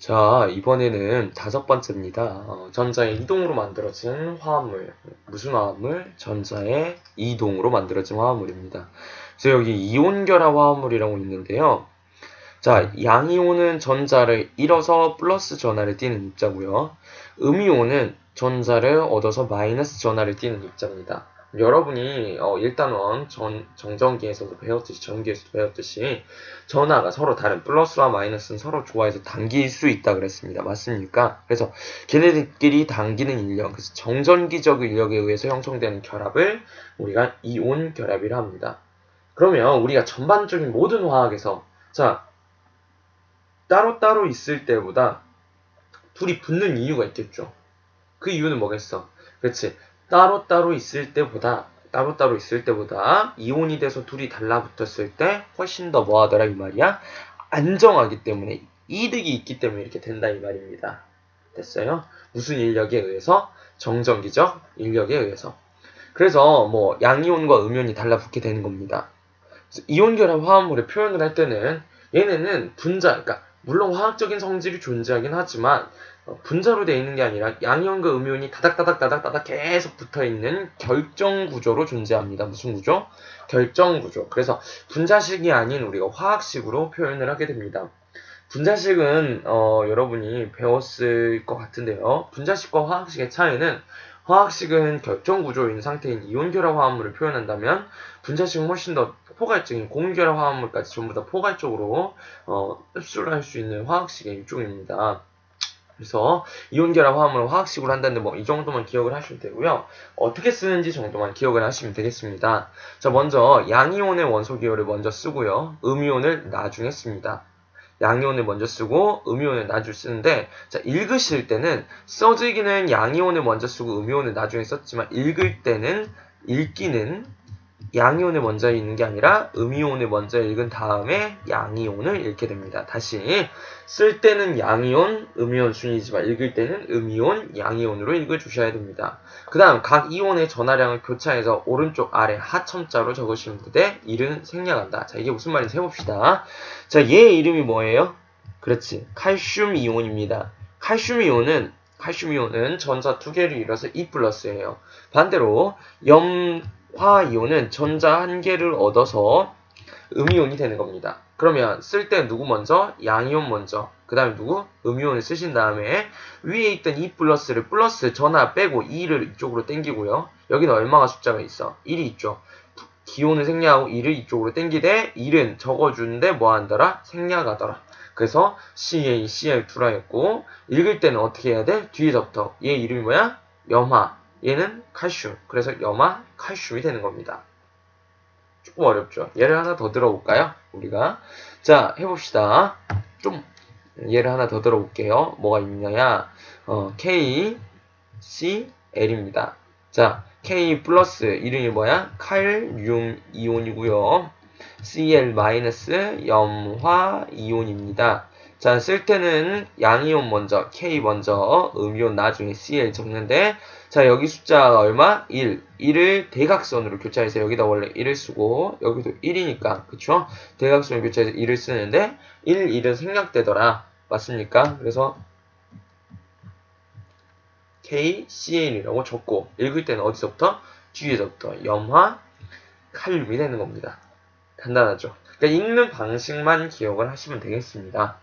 자, 이번에는 다섯 번째입니다. 전자의 이동으로 만들어진 화합물. 무슨 화합물? 전자의 이동으로 만들어진 화합물입니다. 그래서 여기 이온 결합 화합물이라고 있는데요. 자, 양이온은 전자를 잃어서 플러스 전하를 띠는 입자고요. 음이온은 전자를 얻어서 마이너스 전하를 띠는 입자입니다. 여러분이 1단원 정전기에서도 배웠듯이 전기에서도 배웠듯이 전하가 서로 다른 플러스와 마이너스는 서로 좋아해서 당길 수 있다 그랬습니다. 맞습니까? 그래서 걔네들끼리 당기는 인력, 그래서 정전기적 인력에 의해서 형성되는 결합을 우리가 이온 결합이라 합니다. 그러면 우리가 전반적인 모든 화학에서 자 따로따로 있을 때보다 둘이 붙는 이유가 있겠죠. 그 이유는 뭐겠어? 그렇지. 따로따로 있을 때보다 이온이 돼서 둘이 달라붙었을 때 훨씬 더 뭐하더라 이 말이야? 안정하기 때문에 이득이 있기 때문에 이렇게 된다 이 말입니다. 됐어요? 무슨 인력에 의해서? 정전기적 인력에 의해서. 그래서 뭐 양이온과 음이온이 달라붙게 되는 겁니다. 이온 결합 화합물의 표현을 할 때는 얘네는 분자, 그러니까 물론 화학적인 성질이 존재하긴 하지만 분자로 되어 있는 게 아니라 양이온과 음이온이 다닥다닥 계속 붙어있는 결정 구조로 존재합니다. 무슨 구조? 결정 구조. 그래서 분자식이 아닌 우리가 화학식으로 표현을 하게 됩니다. 분자식은 여러분이 배웠을 것 같은데요. 분자식과 화학식의 차이는 화학식은 결정 구조인 상태인 이온 결합 화합물을 표현한다면 분자식은 훨씬 더 포괄적인 공유 결합 화합물까지 전부 다 포괄적으로 흡수를 할 수 있는 화학식의 일종입니다. 그래서 이온 결합 화합물을 화학식으로 한다는데 뭐 이 정도만 기억을 하시면 되고요. 어떻게 쓰는지 정도만 기억을 하시면 되겠습니다. 자, 먼저 양이온의 원소 기호를 먼저 쓰고요. 음이온을 나중에 씁니다. 양이온을 먼저 쓰고 음이온을 나중에 쓰는데 자, 읽으실 때는 써지기는 양이온을 먼저 쓰고 음이온을 나중에 썼지만 읽기는 양이온을 먼저 읽는 게 아니라 음이온을 먼저 읽은 다음에 양이온을 읽게 됩니다. 다시 쓸 때는 양이온, 음이온 순이지만 읽을 때는 음이온, 양이온으로 읽어주셔야 됩니다. 그 다음 각 이온의 전하량을 교차해서 오른쪽 아래 하첨자로 적으시면 되되 이는 생략한다. 자, 이게 무슨 말인지 해봅시다. 자, 얘 이름이 뭐예요? 그렇지, 칼슘 이온입니다. 칼슘 이온은 전자 두 개를 이뤄서 E 플러스예요. 반대로 화이온은 전자 한 개를 얻어서 음이온이 되는 겁니다. 그러면 쓸 때 누구 먼저? 양이온 먼저. 그 다음에 누구? 음이온을 쓰신 다음에 위에 있던 E 플러스를 플러스 전하 빼고 2를 이쪽으로 당기고요. 여기는 얼마가 숫자가 있어? 1이 있죠. 기온을 생략하고 2를 이쪽으로 당기되 1은 적어주는데 뭐한더라? 생략하더라. 그래서 CA, CL2라 했고 읽을 때는 어떻게 해야 돼? 뒤에서부터. 얘 이름이 뭐야? 염화. 얘는 칼슘. 그래서 염화, 칼슘이 되는 겁니다. 조금 어렵죠? 예를 하나 더 들어볼까요? 우리가. 자, 해봅시다. 좀 예를 하나 더 들어볼게요. 뭐가 있느냐? KCl입니다. 자, K 플러스 이름이 뭐야? 칼륨 이온이고요. Cl 마이너스 염화 이온입니다. 자, 쓸 때는 양이온 먼저, K 먼저, 음이온 나중에 Cl 적는데 자, 여기 숫자가 얼마? 1. 1을 대각선으로 교차해서 여기다 원래 1을 쓰고 여기도 1이니까 그쵸? 대각선으로 교차해서 1을 쓰는데 1은 생략되더라. 맞습니까? 그래서 KCl이라고 적고 읽을 때는 어디서부터? 뒤에서부터 염화, 칼륨이 되는 겁니다. 간단하죠? 그러니까 읽는 방식만 기억을 하시면 되겠습니다.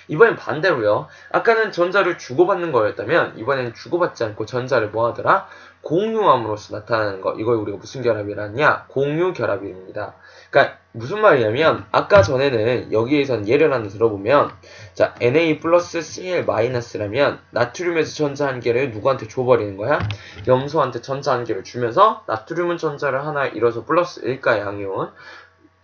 이번엔 반대로요. 아까는 전자를 주고받는 거였다면 이번에는 주고받지 않고 전자를 뭐 하더라? 공유함으로써 나타나는 거. 이걸 우리가 무슨 결합이라냐? 공유 결합입니다. 그러니까 무슨 말이냐면 아까 전에는 여기에선 예를 하나 들어보면 자, Na 플러스 Cl 마이너스라면 나트륨에서 전자 한 개를 누구한테 줘버리는 거야? 염소한테 전자 한 개를 주면서 나트륨은 전자를 하나 잃어서 플러스 1가 양이온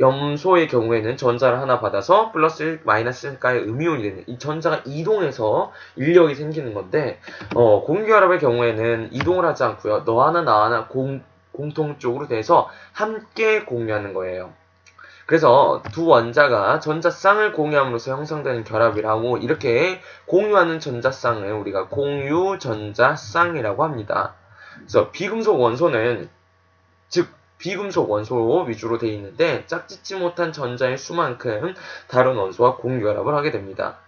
염소의 경우에는 전자를 하나 받아서 플러스 1, 마이너스 1가의 음이온이 되는 이 전자가 이동해서 인력이 생기는 건데 공유결합의 경우에는 이동을 하지 않고요. 너 하나 나 하나 공통적으로 돼서 함께 공유하는 거예요. 그래서 두 원자가 전자쌍을 공유함으로써 형성되는 결합이라고 이렇게 공유하는 전자쌍을 우리가 공유 전자쌍이라고 합니다. 그래서 비금속 원소는 즉 비금속 원소 위주로 되어 있는데 짝짓지 못한 전자의 수만큼 다른 원소와 공유결합을 하게 됩니다.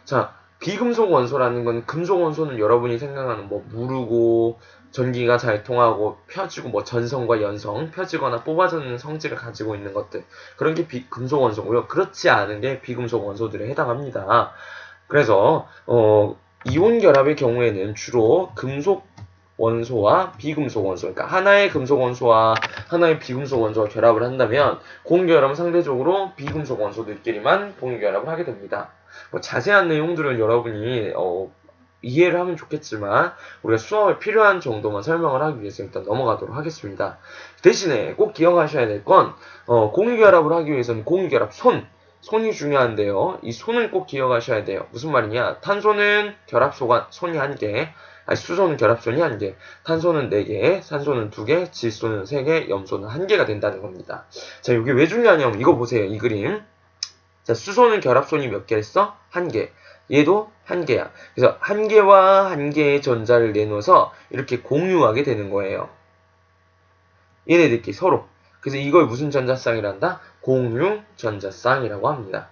자, 비금속 원소라는 건 금속 원소는 여러분이 생각하는 뭐 무르고 전기가 잘 통하고 펴지고 뭐 전성과 연성, 펴지거나 뽑아지는 성질을 가지고 있는 것들. 그런 게 금속 원소고요. 그렇지 않은 게 비금속 원소들에 해당합니다. 그래서 이온 결합의 경우에는 주로 금속 원소와 비금속 원소, 그러니까 하나의 금속 원소와 하나의 비금속 원소가 결합을 한다면 공유결합은 상대적으로 비금속 원소들끼리만 공유결합을 하게 됩니다. 뭐 자세한 내용들은 여러분이 이해를 하면 좋겠지만 우리가 수업에 필요한 정도만 설명을 하기 위해서 일단 넘어가도록 하겠습니다. 대신에 꼭 기억하셔야 될 건 공유결합을 하기 위해서는 공유결합 손이 중요한데요. 이 손을 꼭 기억하셔야 돼요. 무슨 말이냐? 탄소는 결합소가 손이 1개, 수소는 결합손이 1개, 탄소는 4개, 산소는 2개, 질소는 3개, 염소는 1개가 된다는 겁니다. 자, 이게 왜 중요하냐면 이거 보세요. 이 그림. 자, 수소는 결합손이 몇 개 했어? 1개. 얘도 1개야. 그래서 1개와 1개의 전자를 내놓아서 이렇게 공유하게 되는 거예요. 얘네들끼리 서로. 그래서 이걸 무슨 전자쌍이란다? 공유 전자쌍이라고 합니다.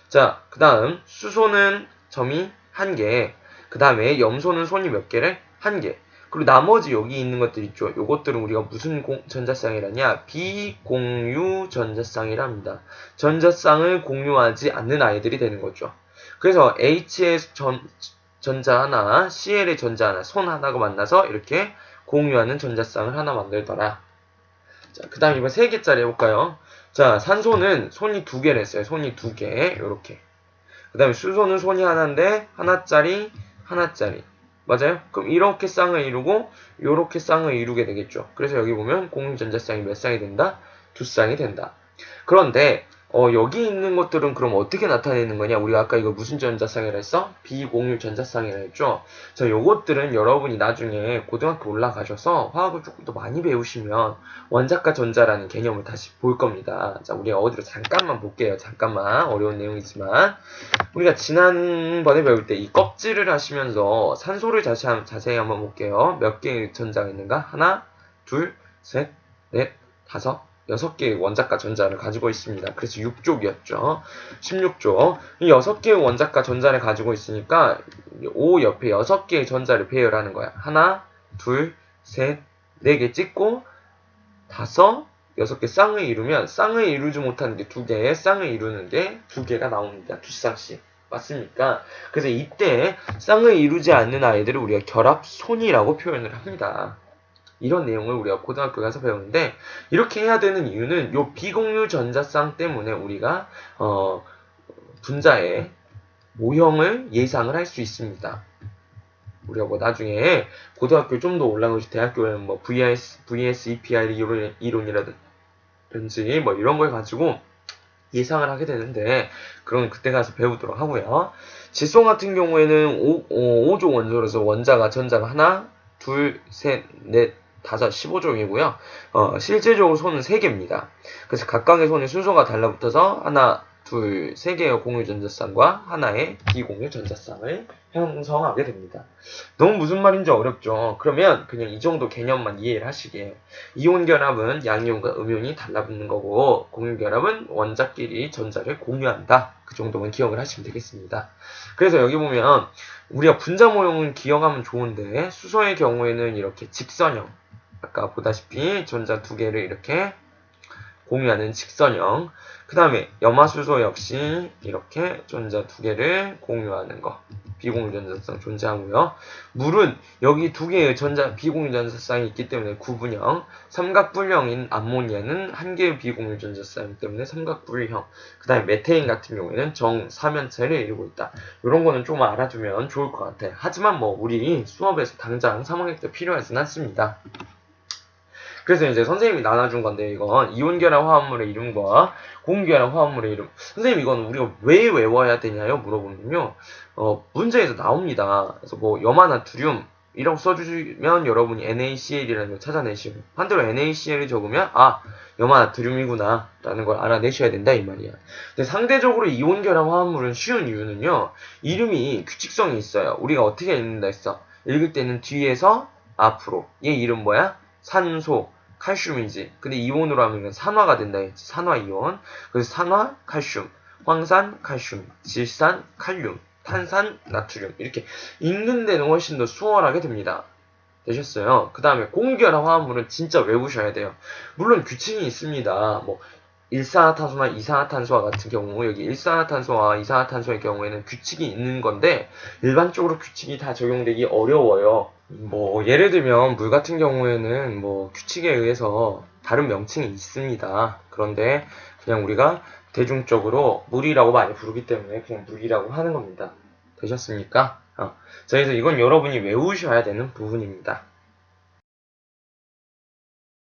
자, 그 다음 수소는 점이 1개, 그 다음에 염소는 손이 몇 개를? 1개. 그리고 나머지 여기 있는 것들 있죠. 요것들은 우리가 무슨 전자쌍이라냐? 비공유 전자쌍이랍니다. 전자쌍을 공유하지 않는 아이들이 되는 거죠. 그래서 H의 전자 하나, Cl의 전자 하나, 손 하나가 만나서 이렇게 공유하는 전자쌍을 하나 만들더라. 자, 그 다음 이번 3개짜리 해볼까요? 자, 산소는 손이 2개를 했어요. 손이 2개. 요렇게. 그 다음에 수소는 손이 하나인데, 하나짜리. 맞아요? 그럼 이렇게 쌍을 이루고, 요렇게 쌍을 이루게 되겠죠. 그래서 여기 보면 공유전자쌍이 몇 쌍이 된다? 2쌍이 된다. 그런데, 여기 있는 것들은 그럼 어떻게 나타내는 거냐? 우리가 아까 이거 무슨 전자쌍이라 했어? 비공유 전자쌍이라 했죠? 자, 요것들은 여러분이 나중에 고등학교 올라가셔서 화학을 조금 더 많이 배우시면 원자과 전자라는 개념을 다시 볼 겁니다. 자, 우리가 어디로 잠깐만 볼게요. 잠깐만. 어려운 내용이지만. 우리가 지난번에 배울 때 이 껍질을 하시면서 산소를 자세히 한번 볼게요. 몇 개의 전자가 있는가? 하나, 둘, 셋, 넷, 다섯, 6개의 원자과 전자를 가지고 있습니다. 그래서 6족이었죠. 16족. 이 6개의 원자과 전자를 가지고 있으니까 O 옆에 6개의 전자를 배열하는 거야. 하나, 둘, 셋, 4개 찍고 5, 6개 쌍을 이루면 쌍을 이루지 못하는 게 2개, 쌍을 이루는 게 2개가 나옵니다. 2쌍씩. 맞습니까? 그래서 이때 쌍을 이루지 않는 아이들을 우리가 결합손이라고 표현을 합니다. 이런 내용을 우리가 고등학교 가서 배우는데 이렇게 해야 되는 이유는 요 비공유 전자쌍 때문에 우리가 분자의 모형을 예상을 할 수 있습니다. 우리가 뭐 나중에 고등학교 좀 더 올라가서 대학교에는 뭐 VS, EPR 이론이라든지 뭐 이런 걸 가지고 예상을 하게 되는데 그건 그때 가서 배우도록 하고요. 질소 같은 경우에는 5조 원소로서 원자가 전자가 하나, 둘, 셋, 넷, 5, 15종이고요. 실제적으로 손은 3개입니다. 그래서 각각의 손에 순서가 달라붙어서 하나, 둘, 3개의 공유 전자쌍과 하나의 비공유 전자쌍을 형성하게 됩니다. 너무 무슨 말인지 어렵죠? 그러면 그냥 이 정도 개념만 이해를 하시게. 이온 결합은 양이온과 음이온이 달라붙는 거고 공유 결합은 원자끼리 전자를 공유한다. 그 정도만 기억을 하시면 되겠습니다. 그래서 여기 보면 우리가 분자 모형은 기억하면 좋은데 수소의 경우에는 이렇게 직선형, 아까 보다시피 전자 2개를 이렇게 공유하는 직선형, 그 다음에 염화수소 역시 이렇게 전자 2개를 공유하는 거, 비공유 전자쌍 존재하고요. 물은 여기 2개의 비공유 전자쌍이 있기 때문에 구분형, 삼각불형인 암모니아는 1개의 비공유 전자쌍이기 때문에 삼각불형, 그 다음에 메테인 같은 경우에는 정사면체를 이루고 있다. 이런 거는 좀 알아두면 좋을 것 같아요. 하지만 뭐 우리 수업에서 당장 3학년 때 필요하진 않습니다. 그래서 이제 선생님이 나눠준 건데 이건 이온결합 화합물의 이름과 공유결합 화합물의 이름. 선생님 이건 우리가 왜 외워야 되냐요? 물어보면요. 문제에서 나옵니다. 그래서 뭐 염화나트륨 이라고 써주시면 여러분이 NaCl이라는 걸 찾아내시고 반대로 NaCl이 적으면 염화나트륨이구나 라는 걸 알아내셔야 된다 이 말이야. 근데 상대적으로 이온결합 화합물은 쉬운 이유는요. 이름이 규칙성이 있어요. 우리가 어떻게 읽는다 했어? 읽을 때는 뒤에서 앞으로. 얘 이름 뭐야? 산소, 칼슘이지. 근데 이온으로 하면 이건 산화가 된다 했지. 산화이온. 그래서 산화, 칼슘, 황산, 칼슘, 질산, 칼륨. 탄산, 나트륨 이렇게 읽는 데는 훨씬 더 수월하게 됩니다. 되셨어요? 그 다음에 공기결합 화합물은 진짜 외우셔야 돼요. 물론 규칙이 있습니다. 뭐 일산화탄소나 이산화탄소와 같은 경우 여기 일산화탄소와 이산화탄소의 경우에는 규칙이 있는 건데 일반적으로 규칙이 다 적용되기 어려워요. 뭐 예를 들면 물 같은 경우에는 뭐 규칙에 의해서 다른 명칭이 있습니다. 그런데 그냥 우리가 대중적으로 물이라고 많이 부르기 때문에 그냥 물이라고 하는 겁니다. 되셨습니까? 자, 그래서 이건 여러분이 외우셔야 되는 부분입니다.